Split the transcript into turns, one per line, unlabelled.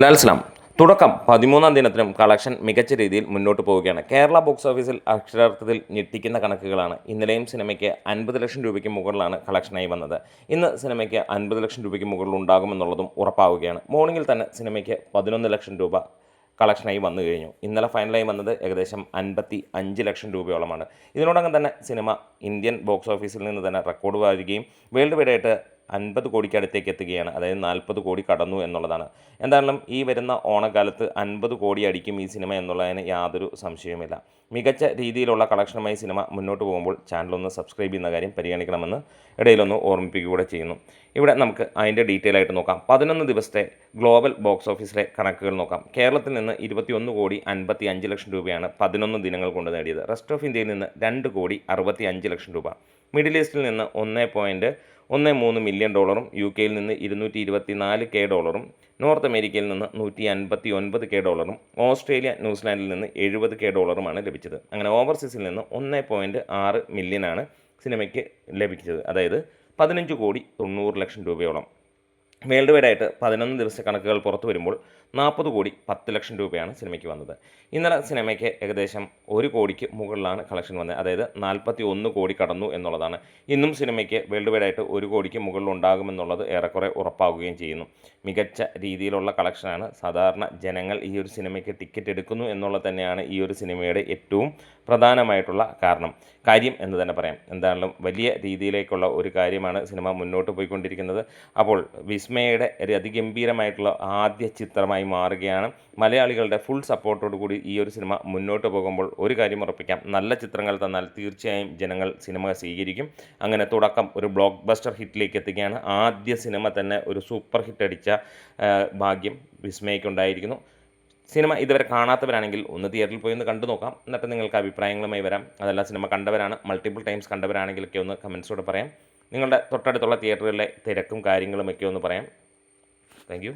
ലാൽസലാം തുടക്കം 13-ാം ദിനത്തിലും കളക്ഷൻ മികച്ച രീതിയിൽ മുന്നോട്ട് പോവുകയാണ്. കേരള ബോക്സ് ഓഫീസിൽ അക്ഷരാർത്ഥത്തിൽ ഞെട്ടിക്കുന്ന കണക്കുകളാണ്. ഇന്നലെയും സിനിമയ്ക്ക് 50 ലക്ഷം രൂപയ്ക്ക് മുകളിലാണ് കളക്ഷനായി വന്നത്. ഇന്ന് സിനിമയ്ക്ക് 50 ലക്ഷം രൂപയ്ക്ക് മുകളിൽ ഉണ്ടാകുമെന്നുള്ളതും ഉറപ്പാവുകയാണ്. മോർണിംഗിൽ തന്നെ സിനിമയ്ക്ക് 11 ലക്ഷം രൂപ കളക്ഷനായി വന്നു കഴിഞ്ഞു. ഇന്നലെ ഫൈനലായി വന്നത് ഏകദേശം 55 ലക്ഷം രൂപയോളമാണ്. ഇതിനോടകം തന്നെ സിനിമ ഇന്ത്യൻ ബോക്സ് ഓഫീസിൽ നിന്ന് തന്നെ റെക്കോർഡ് വാഴുകയും വേൾഡ് വൈഡ് ആയിട്ട് 50 കോടിക്ക് അടുത്തേക്ക് എത്തുകയാണ്. അതായത് 40 കോടി കടന്നു എന്നുള്ളതാണ്. എന്തായാലും ഈ വരുന്ന ഓണക്കാലത്ത് 50 കോടി അടിക്കും ഈ സിനിമ എന്നുള്ളതിന് യാതൊരു സംശയവുമില്ല. മികച്ച രീതിയിലുള്ള കളക്ഷനുമായി സിനിമ മുന്നോട്ട് പോകുമ്പോൾ ചാനലൊന്ന് സബ്സ്ക്രൈബ് ചെയ്യുന്ന കാര്യം പരിഗണിക്കണമെന്ന് ഇടയിലൊന്ന് ഓർമ്മിപ്പിക്കുകയൂടെ ചെയ്യുന്നു. ഇവിടെ നമുക്ക് അതിൻ്റെ ഡീറ്റെയിൽ ആയിട്ട് നോക്കാം. 11 ദിവസത്തെ ഗ്ലോബൽ ബോക്സ് ഓഫീസിലെ കണക്കുകൾ നോക്കാം. കേരളത്തിൽ നിന്ന് 21 കോടി 55 ലക്ഷം രൂപയാണ് 11 ദിനങ്ങൾ കൊണ്ട് നേടിയത്. റെസ്റ്റ് ഓഫ് ഇന്ത്യയിൽ നിന്ന് 2 കോടി 65 ലക്ഷം രൂപ, മിഡിൽ ഈസ്റ്റിൽ നിന്ന് 1.13 മില്യൺ ഡോളറും, യു കെയിൽ നിന്ന് 224 കെ ഡോളറും, നോർത്ത് അമേരിക്കയിൽ നിന്ന് 159 കെ ഡോളറും, ഓസ്ട്രേലിയ ന്യൂസിലാൻഡിൽ നിന്ന് 70 കെ ഡോളറുമാണ് ലഭിച്ചത്. അങ്ങനെ ഓവർസീസിൽ നിന്ന് 1.6 മില്യനാണ് സിനിമയ്ക്ക് ലഭിച്ചത്. അതായത് 15 കോടി 90 ലക്ഷം രൂപയോളം. വേൾഡ് വൈഡ് ആയിട്ട് 11 ദിവസത്തെ കണക്കുകൾ പുറത്തു വരുമ്പോൾ 40 കോടി 10 ലക്ഷം രൂപയാണ് സിനിമയ്ക്ക് വന്നത്. ഇന്നലെ സിനിമയ്ക്ക് ഏകദേശം 1 കോടിക്ക് മുകളിലാണ് കളക്ഷൻ വന്നത്. അതായത് 41 കോടി കടന്നു എന്നുള്ളതാണ്. ഇന്നും സിനിമയ്ക്ക് വേൾഡ് വൈഡ് ആയിട്ട് 1 കോടിക്ക് മുകളിൽ ഉണ്ടാകുമെന്നുള്ളത് ഏറെക്കുറെ ഉറപ്പാവുകയും ചെയ്യുന്നു. മികച്ച രീതിയിലുള്ള കളക്ഷനാണ്. സാധാരണ ജനങ്ങൾ ഈ ഒരു സിനിമയ്ക്ക് ടിക്കറ്റ് എടുക്കുന്നു എന്നുള്ളത് തന്നെയാണ് ഈ ഒരു സിനിമയുടെ ഏറ്റവും പ്രധാനമായിട്ടുള്ള കാര്യം എന്ന് തന്നെ പറയാം. എന്തായാലും വലിയ രീതിയിലേക്കുള്ള ഒരു കാര്യമാണ് സിനിമ മുന്നോട്ട് പോയിക്കൊണ്ടിരിക്കുന്നത്. അപ്പോൾ വിസ്മയുടെ ഒരു അതിഗംഭീരമായിട്ടുള്ള ആദ്യ ചിത്രമായി മാറുകയാണ്. മലയാളികളുടെ ഫുൾ സപ്പോർട്ടോടു കൂടി ഈ ഒരു സിനിമ മുന്നോട്ട് പോകുമ്പോൾ ഒരു കാര്യം ഉറപ്പിക്കാം, നല്ല ചിത്രങ്ങൾ തന്നാൽ തീർച്ചയായും ജനങ്ങൾ സിനിമ സ്വീകരിക്കും. അങ്ങനെ തുടക്കം ഒരു ബ്ലോക്ക് ബസ്റ്റർ ഹിറ്റിലേക്ക് എത്തുകയാണ്. ആദ്യ സിനിമ തന്നെ ഒരു സൂപ്പർ ഹിറ്റ് അടിച്ച ഭാഗ്യം വിസ്മയ്ക്കുണ്ടായിരിക്കുന്നു. സിനിമ ഇതുവരെ കാണാത്തവരാണെങ്കിൽ ഒന്ന് തിയേറ്ററിൽ പോയി ഒന്ന് കണ്ടു നോക്കാം. എന്നിട്ട് നിങ്ങൾക്ക് അഭിപ്രായങ്ങളുമായി വരാം. അതല്ല സിനിമ കണ്ടവരാണ്, മൾട്ടിപ്പിൾ ടൈംസ് കണ്ടവരാണെങ്കിലൊക്കെ ഒന്ന് കമൻസോടെ പറയാം. നിങ്ങളുടെ തൊട്ടടുത്തുള്ള തിയേറ്ററുകളിലെ തിരക്കും കാര്യങ്ങളുമൊക്കെ ഒന്ന് പറയാം. Thank you.